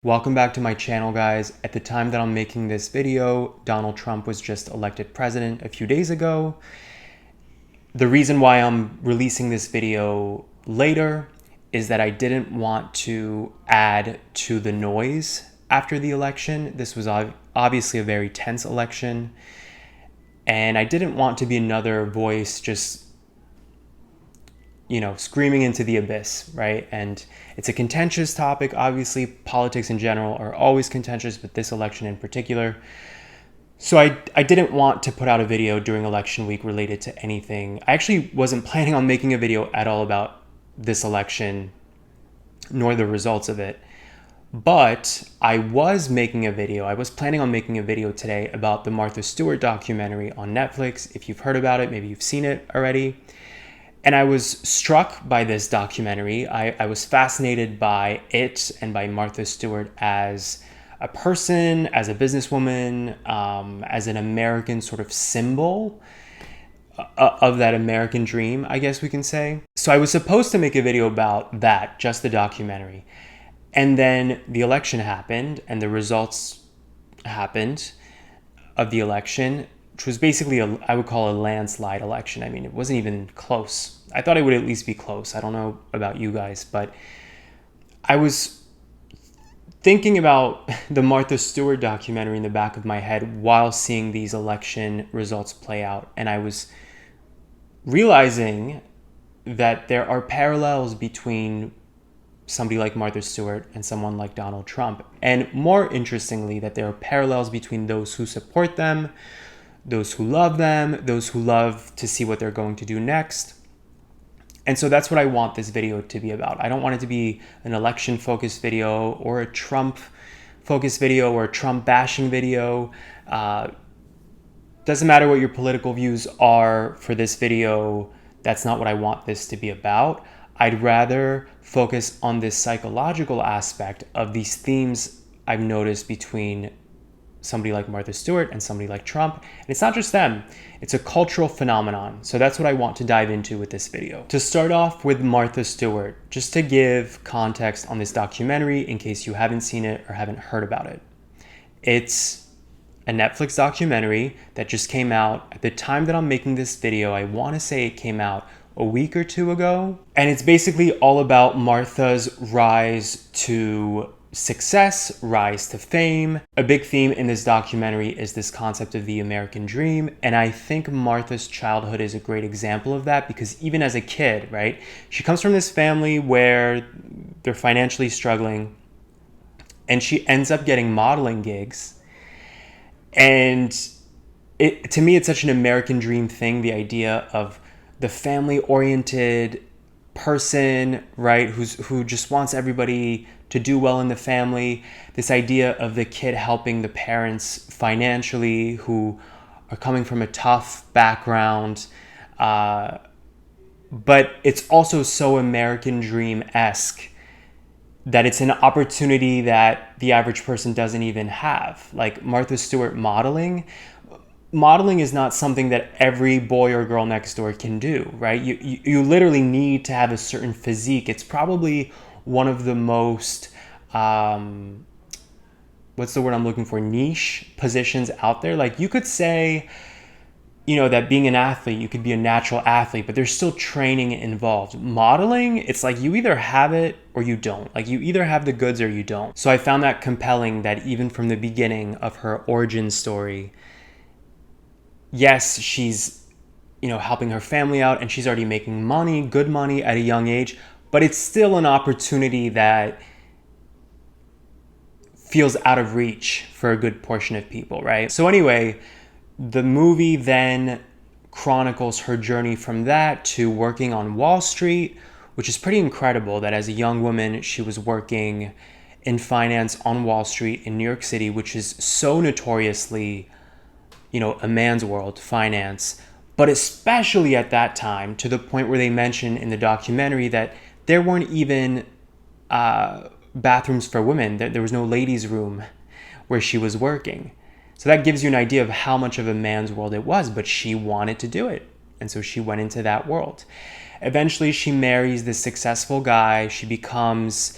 Welcome back to my channel, guys. At the time that I'm making this video, Donald Trump was just elected president a few days ago. The reason why I'm releasing this video later is that I didn't want to add to the noise after the election. This was obviously a very tense election, and I didn't want to be another voice just screaming into the abyss, right? And it's a contentious topic. Obviously, politics in general are always contentious, but this election in particular. So I didn't want to put out a video during election week related to anything. I actually wasn't planning on making a video at all about this election, nor the results of it. But I was planning on making a video today about the Martha Stewart documentary on Netflix. If you've heard about it, maybe you've seen it already. And I was struck by this documentary. I was fascinated by it and by Martha Stewart as a person, as a businesswoman, as an American sort of symbol of that American dream, I guess we can say. So I was supposed to make a video about that, just the documentary. And then the election happened and the results happened of the election, which was basically I would call a landslide election. I mean, it wasn't even close. I thought it would at least be close. I don't know about you guys, but I was thinking about the Martha Stewart documentary in the back of my head while seeing these election results play out. And I was realizing that there are parallels between somebody like Martha Stewart and someone like Donald Trump. And more interestingly, that there are parallels between those who support them, those who love them, those who love to see what they're going to do next. And so that's what I want this video to be about. I don't want it to be an election-focused video or a Trump-focused video or a Trump-bashing video. Doesn't matter what your political views are for this video. That's not what I want this to be about. I'd rather focus on this psychological aspect of these themes I've noticed between somebody like Martha Stewart and somebody like Trump. And it's not just them, it's a cultural phenomenon. So that's what I want to dive into with this video. To start off with Martha Stewart, just to give context on this documentary in case you haven't seen it or haven't heard about it. It's a Netflix documentary that just came out. At the time that I'm making this video, I want to say it came out a week or two ago. And it's basically all about Martha's rise to success, rise to fame. A big theme in this documentary is this concept of the American dream. And I think Martha's childhood is a great example of that, because even as a kid, right, she comes from this family where they're financially struggling, and she ends up getting modeling gigs. And to me, it's such an American dream thing, the idea of the family-oriented person, right, who just wants everybody to do well in the family. This idea of the kid helping the parents financially who are coming from a tough background. But it's also so American dream-esque that it's an opportunity that the average person doesn't even have. Like Martha Stewart modeling is not something that every boy or girl next door can do, right? You literally need to have a certain physique. It's probably one of the most, what's the word I'm looking for? Niche positions out there. Like you could say, that being an athlete, you could be a natural athlete, but there's still training involved. Modeling, it's like you either have it or you don't. Like you either have the goods or you don't. So I found that compelling that even from the beginning of her origin story, yes, she's, helping her family out and she's already making money, good money at a young age, but it's still an opportunity that feels out of reach for a good portion of people, right? So anyway, the movie then chronicles her journey from that to working on Wall Street, which is pretty incredible that as a young woman, she was working in finance on Wall Street in New York City, which is so notoriously a man's world, finance, but especially at that time, to the point where they mention in the documentary that there weren't even bathrooms for women. There was no ladies' room where she was working. So that gives you an idea of how much of a man's world it was, but she wanted to do it. And so she went into that world. Eventually, she marries this successful guy. She becomes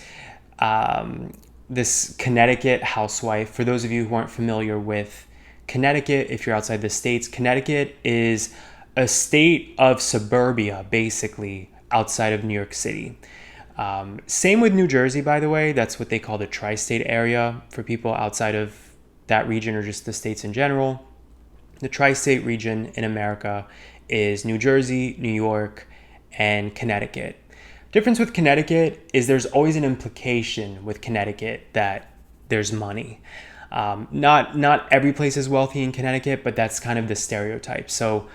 this Connecticut housewife. For those of you who aren't familiar with Connecticut, if you're outside the States, Connecticut is a state of suburbia, basically, outside of New York City. Same with New Jersey, by the way. That's what they call the tri-state area for people outside of that region or just the states in general. The tri-state region in America is New Jersey, New York, and Connecticut. Difference with Connecticut is there's always an implication with Connecticut that there's money. Not every place is wealthy in Connecticut, but that's kind of the stereotype. So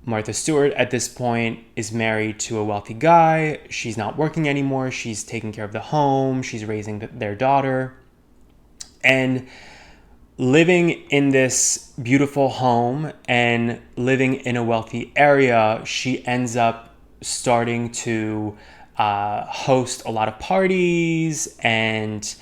Martha Stewart at this point is married to a wealthy guy. She's not working anymore. She's taking care of the home. She's raising their daughter. And living in this beautiful home and living in a wealthy area, she ends up starting to host a lot of parties and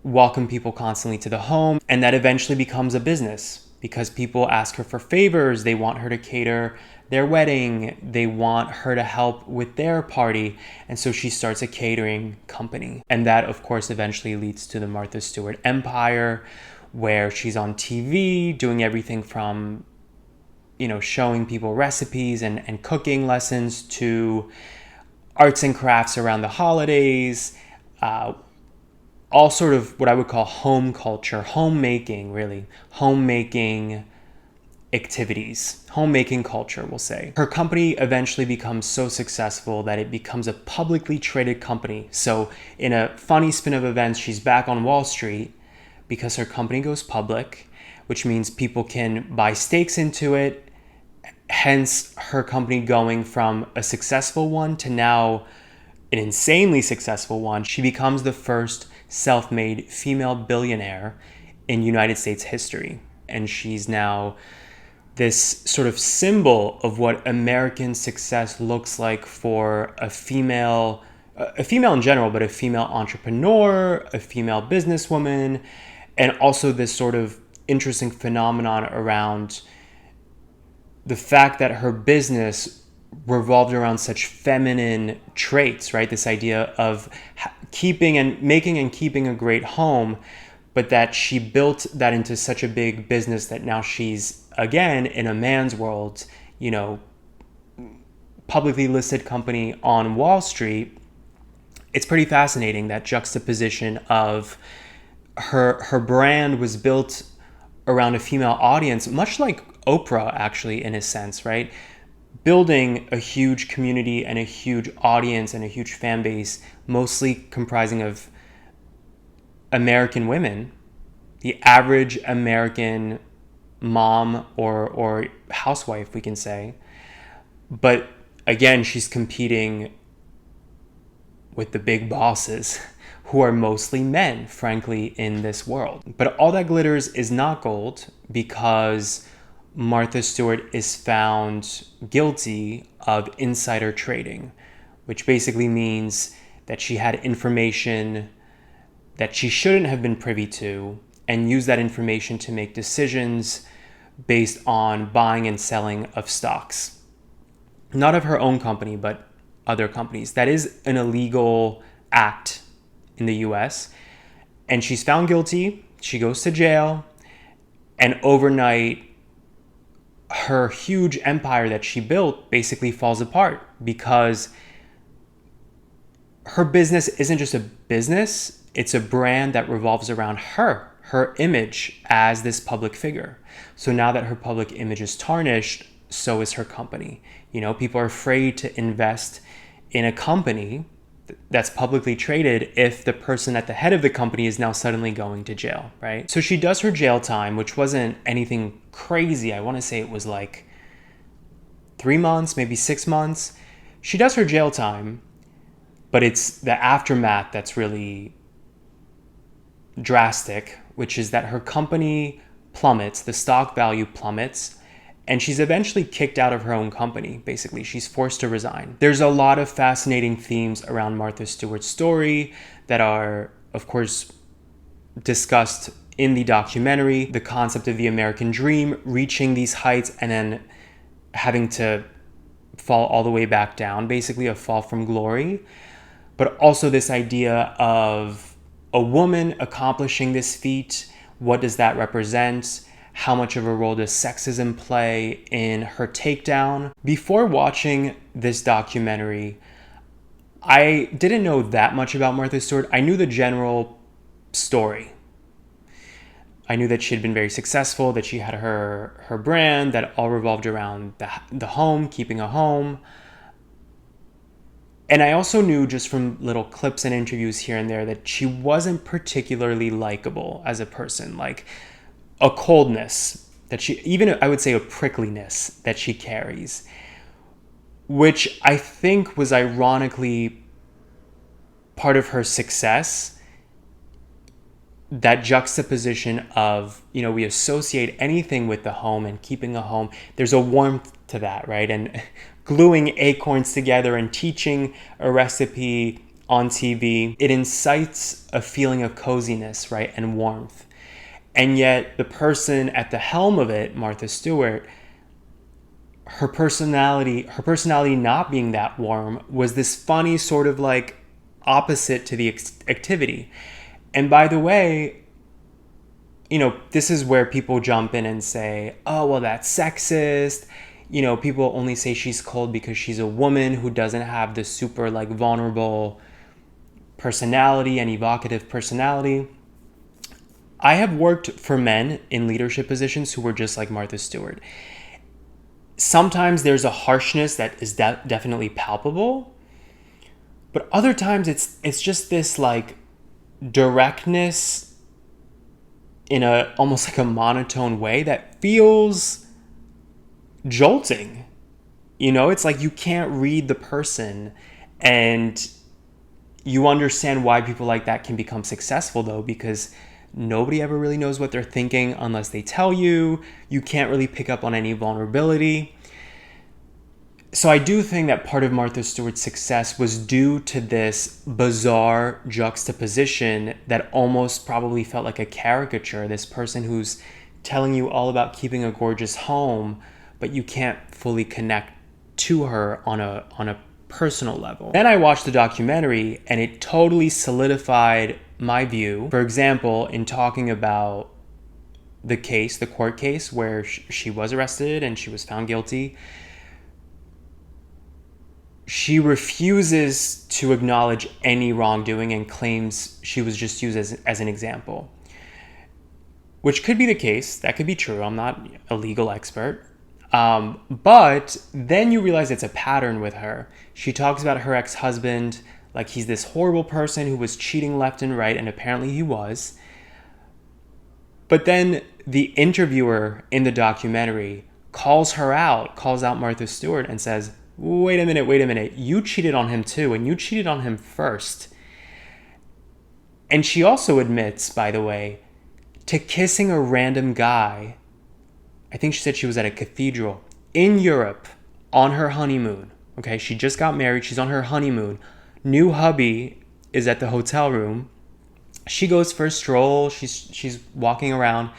welcome people constantly to the home. And that eventually becomes a business because people ask her for favors. They want her to cater their wedding. They want her to help with their party. And so she starts a catering company. And that, of course, eventually leads to the Martha Stewart empire, where she's on TV doing everything from, showing people recipes and cooking lessons to arts and crafts around the holidays, all sort of what I would call home culture, homemaking activities, homemaking culture, we'll say. Her company eventually becomes so successful that it becomes a publicly traded company. So in a funny spin of events, she's back on Wall Street because her company goes public, which means people can buy stakes into it. Hence her company going from a successful one to now an insanely successful one. She becomes the first self-made female billionaire in United States history. And she's now this sort of symbol of what American success looks like for a female in general, but a female entrepreneur, a female businesswoman, and also this sort of interesting phenomenon around the fact that her business revolved around such feminine traits, right? This idea of making and keeping a great home, but that she built that into such a big business that now she's, again, in a man's world, publicly listed company on Wall Street. It's pretty fascinating, that juxtaposition of her brand was built around a female audience, much like Oprah, actually, in a sense, right? Building a huge community and a huge audience and a huge fan base, mostly comprising of American women, the average American mom or housewife, we can say. But again, she's competing with the big bosses, who are mostly men, frankly, in this world. But all that glitters is not gold, because Martha Stewart is found guilty of insider trading, which basically means that she had information that she shouldn't have been privy to and used that information to make decisions based on buying and selling of stocks. Not of her own company, but other companies. That is an illegal act in the US. And she's found guilty. She goes to jail. And overnight, her huge empire that she built basically falls apart, because her business isn't just a business, it's a brand that revolves around her image as this public figure. So now that her public image is tarnished, so is her company. People are afraid to invest in a company that's publicly traded if the person at the head of the company is now suddenly going to jail, right? So she does her jail time, which wasn't anything crazy. I want to say it was like 3 months, maybe 6 months. She does her jail time, but it's the aftermath that's really drastic, which is that her company plummets, the stock value plummets, and she's eventually kicked out of her own company. Basically, she's forced to resign. There's a lot of fascinating themes around Martha Stewart's story that are, of course, discussed in the documentary. The concept of the American dream, reaching these heights and then having to fall all the way back down, basically a fall from glory. But also this idea of a woman accomplishing this feat, what does that represent? How much of a role does sexism play in her takedown? Before watching this documentary, I didn't know that much about Martha Stewart. I knew the general story. I knew that she had been very successful, that she had her brand, that all revolved around the home, keeping a home. And I also knew just from little clips and interviews here and there that she wasn't particularly likable as a person, like a coldness that she, even I would say a prickliness that she carries, which I think was ironically part of her success. That juxtaposition of, we associate anything with the home and keeping a home. There's a warmth to that, right? And gluing acorns together and teaching a recipe on TV, it incites a feeling of coziness, right? And warmth. And yet the person at the helm of it, Martha Stewart, her personality not being that warm was this funny sort of like opposite to the activity. And by the way, this is where people jump in and say, oh, well, that's sexist. People only say she's cold because she's a woman who doesn't have the super like vulnerable personality and evocative personality. I have worked for men in leadership positions who were just like Martha Stewart. Sometimes there's a harshness that is definitely palpable, but other times it's just this like directness in a almost like a monotone way that feels jolting. It's like you can't read the person, and you understand why people like that can become successful though, because nobody ever really knows what they're thinking unless they tell you. You can't really pick up on any vulnerability. So I do think that part of Martha Stewart's success was due to this bizarre juxtaposition that almost probably felt like a caricature. This person who's telling you all about keeping a gorgeous home, but you can't fully connect to her on a personal level. Then I watched the documentary and it totally solidified my view. For example, in talking about the court case where she was arrested and she was found guilty, she refuses to acknowledge any wrongdoing and claims she was just used as an example, which could be the case. That could be true. I'm not a legal expert. But then you realize it's a pattern with her. She talks about her ex-husband like he's this horrible person who was cheating left and right, and apparently he was. But then the interviewer in the documentary calls out Martha Stewart and says, wait a minute, you cheated on him too, and you cheated on him first. And she also admits, by the way, to kissing a random guy. I think she said she was at a cathedral in Europe on her honeymoon. Okay, she just got married, she's on her honeymoon. New hubby is at the hotel room. She goes for a stroll, she's walking around,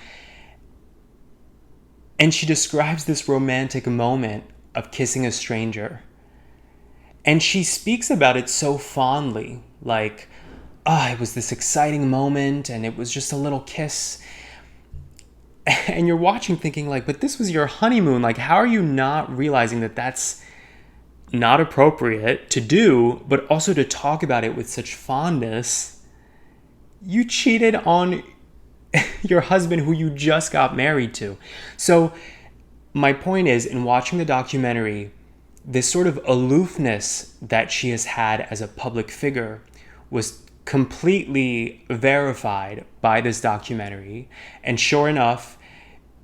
and she describes this romantic moment of kissing a stranger. And she speaks about it so fondly, like, it was this exciting moment and it was just a little kiss. And you're watching thinking like, but this was your honeymoon. Like, how are you not realizing that that's not appropriate to do, but also to talk about it with such fondness? You cheated on your husband who you just got married to. So my point is, in watching the documentary, this sort of aloofness that she has had as a public figure was completely verified by this documentary. And sure enough,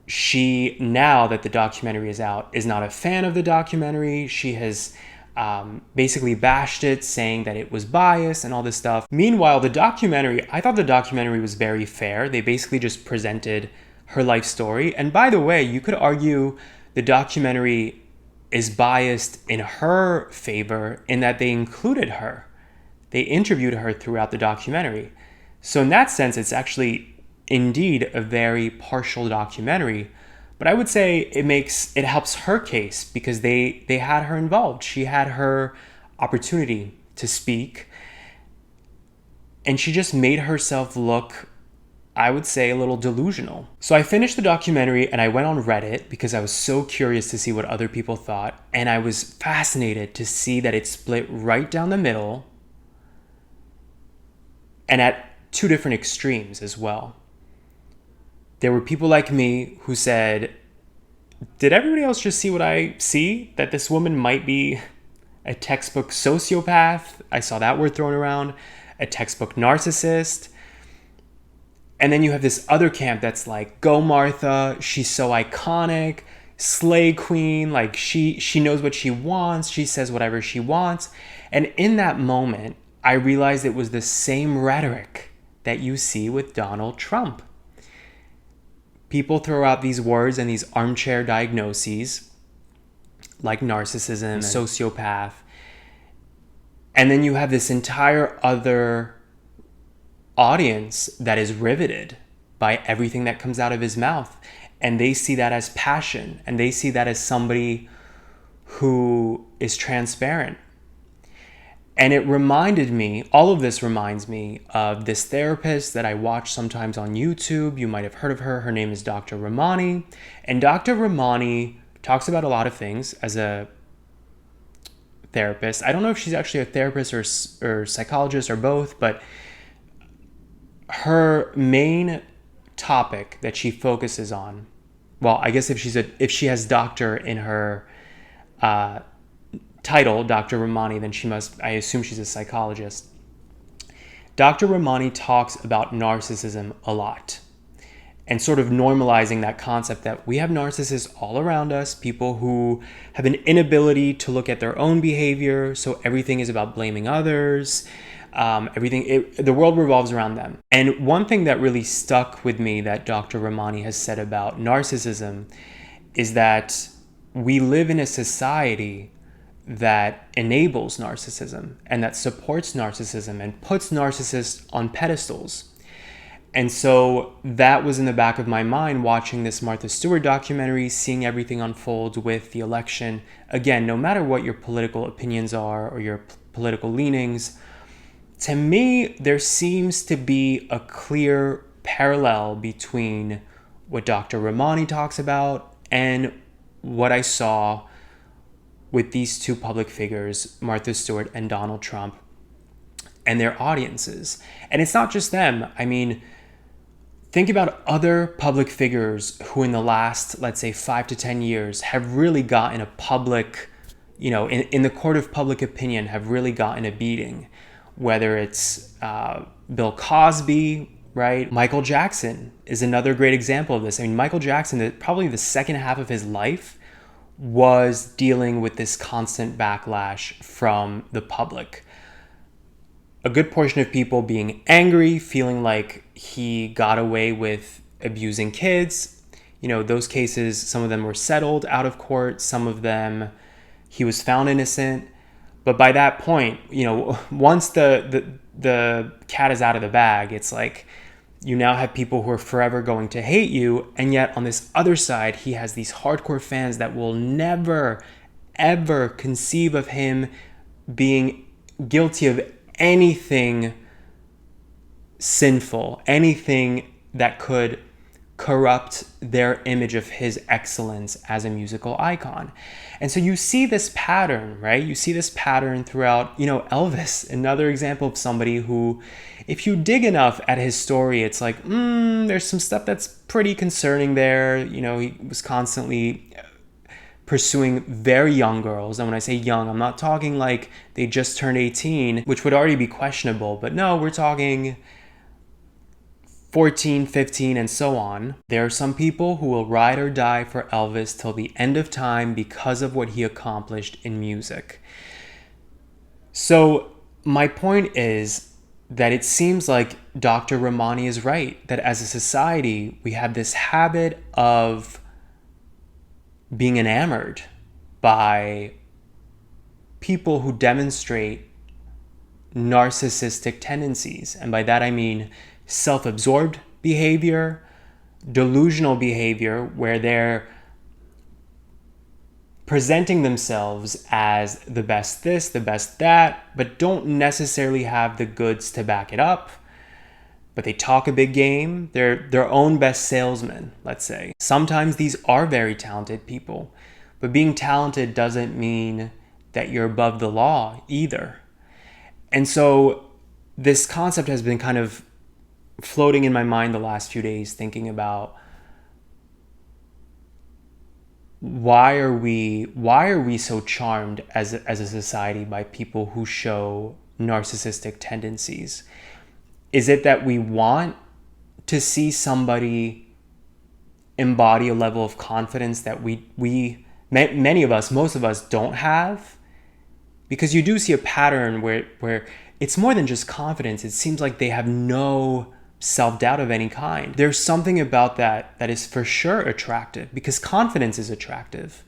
she, now that the documentary is out, is not a fan of the documentary. She has basically bashed it, saying that it was biased and all this stuff. Meanwhile, I thought the documentary was very fair. They basically just presented her life story. And by the way, you could argue the documentary is biased in her favor in that they included her. They interviewed her throughout the documentary. So in that sense, it's actually indeed a very partial documentary. But I would say it helps her case because they had her involved. She had her opportunity to speak. And she just made herself look, I would say, a little delusional. So I finished the documentary and I went on Reddit because I was so curious to see what other people thought. And I was fascinated to see that it split right down the middle and at two different extremes as well. There were people like me who said, did everybody else just see what I see? That this woman might be a textbook sociopath. I saw that word thrown around. A textbook narcissist. And then you have this other camp that's like, go Martha, she's so iconic, slay queen, like she knows what she wants, she says whatever she wants. And in that moment, I realized it was the same rhetoric that you see with Donald Trump. People throw out these words and these armchair diagnoses like narcissism, sociopath. And then you have this entire other audience that is riveted by everything that comes out of his mouth. And they see that as passion. And they see that as somebody who is transparent. And it reminded me, all of this reminds me of this therapist that I watch sometimes on YouTube. You might have heard of her. Her name is Dr. Ramani. And Dr. Ramani talks about a lot of things as a therapist. I don't know if she's actually a therapist or psychologist or both, but her main topic that she focuses on, well, I guess if she has doctor in her title, Dr. Ramani, then I assume she's a psychologist. Dr. Ramani talks about narcissism a lot and sort of normalizing that concept that we have narcissists all around us, people who have an inability to look at their own behavior, so everything is about blaming others. The world revolves around them. And one thing that really stuck with me that Dr. Ramani has said about narcissism is that we live in a society that enables narcissism and that supports narcissism and puts narcissists on pedestals. And so that was in the back of my mind watching this Martha Stewart documentary, seeing everything unfold with the election. Again, no matter what your political opinions are or your political leanings, to me, there seems to be a clear parallel between what Dr. Ramani talks about and what I saw with these two public figures, Martha Stewart and Donald Trump, and their audiences. And it's not just them. I mean, think about other public figures who in the last, let's say, 5 to 10 years have really gotten a public, in the court of public opinion, have really gotten a beating. Whether it's Bill Cosby, right? Michael Jackson is another great example of this. I mean, Michael Jackson, probably the second half of his life, was dealing with this constant backlash from the public. A good portion of people being angry, feeling like he got away with abusing kids. Those cases, some of them were settled out of court. Some of them, he was found innocent. But by that point, once the cat is out of the bag, it's like you now have people who are forever going to hate you. And yet on this other side, he has these hardcore fans that will never, ever conceive of him being guilty of anything sinful, anything that could corrupt their image of his excellence as a musical icon. And so you see this pattern, right? You see this pattern throughout, Elvis, another example of somebody who, if you dig enough at his story, it's like, there's some stuff that's pretty concerning there. He was constantly pursuing very young girls. And when I say young, I'm not talking like they just turned 18, which would already be questionable. But no, we're talking 14, 15, and so on. There are some people who will ride or die for Elvis till the end of time because of what he accomplished in music. So my point is that it seems like Dr. Ramani is right, that as a society, we have this habit of being enamored by people who demonstrate narcissistic tendencies. And by that I mean self-absorbed behavior, delusional behavior, where they're presenting themselves as the best this, the best that, but don't necessarily have the goods to back it up. But they talk a big game. They're their own best salesmen, let's say. Sometimes these are very talented people, but being talented doesn't mean that you're above the law either. And so this concept has been kind of floating in my mind the last few days, thinking about why are we so charmed as a society by people who show narcissistic tendencies? Is it that we want to see somebody embody a level of confidence that many of us, most of us don't have? Because you do see a pattern where it's more than just confidence. It seems like they have no self-doubt of any kind. There's something about that is for sure attractive, because confidence is attractive.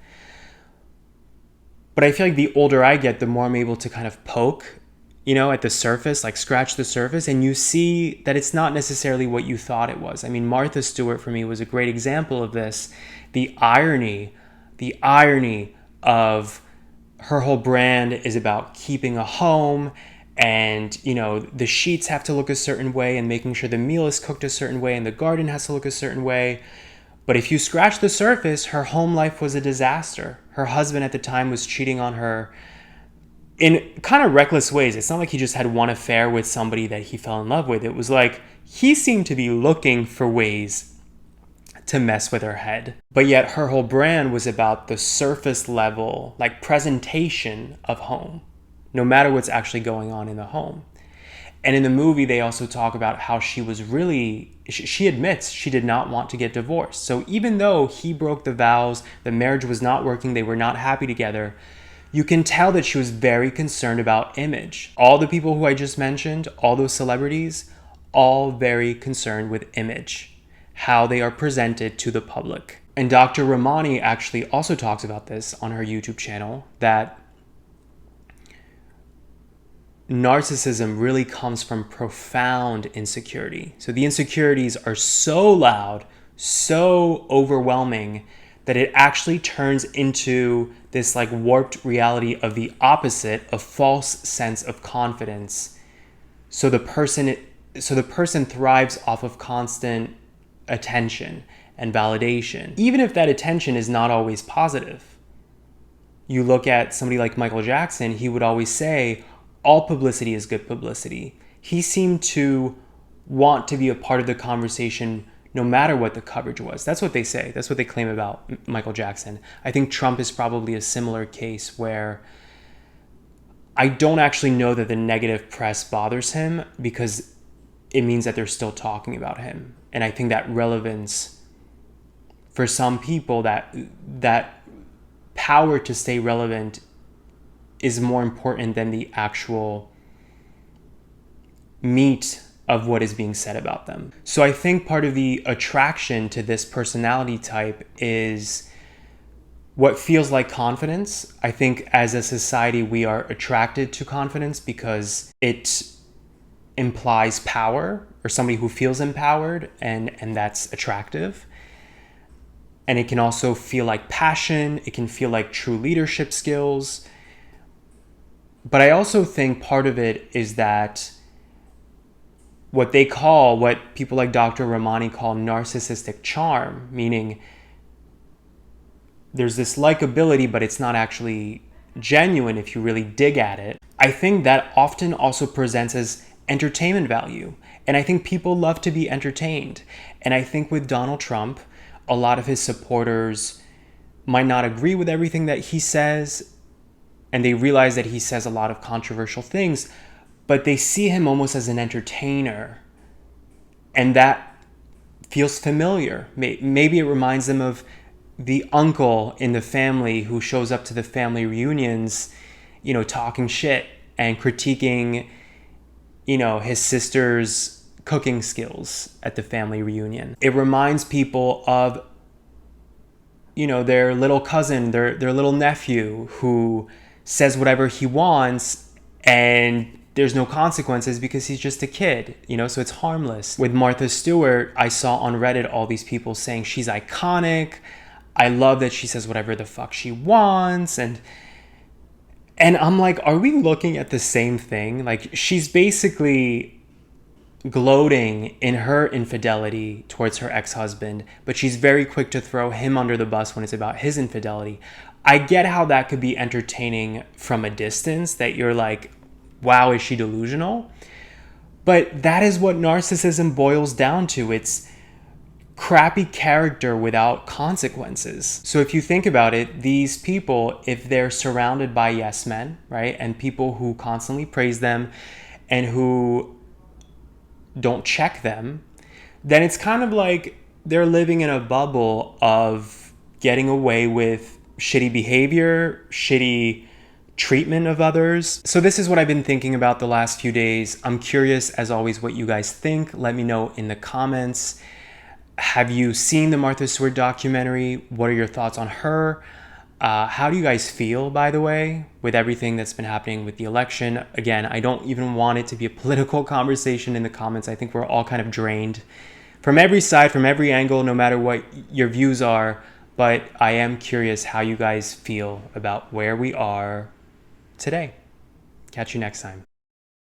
But I feel like the older I get, the more I'm able to kind of poke, at the surface, like scratch the surface, and you see that it's not necessarily what you thought it was. I mean, Martha Stewart for me was a great example of this. The irony of her whole brand is about keeping a home, and the sheets have to look a certain way, and making sure the meal is cooked a certain way, and the garden has to look a certain way. But if you scratch the surface, her home life was a disaster. Her husband at the time was cheating on her in kind of reckless ways. It's not like he just had one affair with somebody that he fell in love with. It was like he seemed to be looking for ways to mess with her head. But yet her whole brand was about the surface level, like presentation of home, no matter what's actually going on in the home. And in the movie, they also talk about how she admits she did not want to get divorced. So even though he broke the vows, the marriage was not working, they were not happy together, you can tell that she was very concerned about image. All the people who I just mentioned, all those celebrities, all very concerned with image, how they are presented to the public. And Dr. Ramani actually also talks about this on her YouTube channel, that narcissism really comes from profound insecurity. So the insecurities are so loud, so overwhelming, that it actually turns into this like warped reality of the opposite, a false sense of confidence. So the person thrives off of constant attention and validation, even if that attention is not always positive. You look at somebody like Michael Jackson, he would always say, all publicity is good publicity. He seemed to want to be a part of the conversation no matter what the coverage was. That's what they say. That's what they claim about Michael Jackson. I think Trump is probably a similar case where I don't actually know that the negative press bothers him, because it means that they're still talking about him. And I think that relevance, for some people, that power to stay relevant is more important than the actual meat of what is being said about them. So I think part of the attraction to this personality type is what feels like confidence. I think as a society, we are attracted to confidence because it implies power, or somebody who feels empowered, and that's attractive. And it can also feel like passion. It can feel like true leadership skills. But I also think part of it is that what people like Dr. Ramani call narcissistic charm, meaning there's this likability, but it's not actually genuine if you really dig at it. I think that often also presents as entertainment value. And I think people love to be entertained. And I think with Donald Trump, a lot of his supporters might not agree with everything that he says, and they realize that he says a lot of controversial things, but they see him almost as an entertainer. And that feels familiar. Maybe it reminds them of the uncle in the family who shows up to the family reunions, talking shit and critiquing, his sister's cooking skills at the family reunion. It reminds people of, their little cousin, their little nephew who says whatever he wants, and there's no consequences because he's just a kid, so it's harmless. With Martha Stewart, I saw on Reddit all these people saying she's iconic. I love that she says whatever the fuck she wants. And I'm like, are we looking at the same thing? Like, she's basically gloating in her infidelity towards her ex-husband, but she's very quick to throw him under the bus when it's about his infidelity. I get how that could be entertaining from a distance, that you're like, wow, is she delusional? But that is what narcissism boils down to. It's crappy character without consequences. So if you think about it, these people, if they're surrounded by yes men, right, and people who constantly praise them and who don't check them, then it's kind of like they're living in a bubble of getting away with shitty behavior, shitty treatment of others. So this is what I've been thinking about the last few days. I'm curious, as always, what you guys think. Let me know in the comments. Have you seen the Martha Stewart documentary? What are your thoughts on her? How do you guys feel, by the way, with everything that's been happening with the election? Again, I don't even want it to be a political conversation in the comments. I think we're all kind of drained from every side, from every angle, no matter what your views are. But I am curious how you guys feel about where we are today. Catch you next time.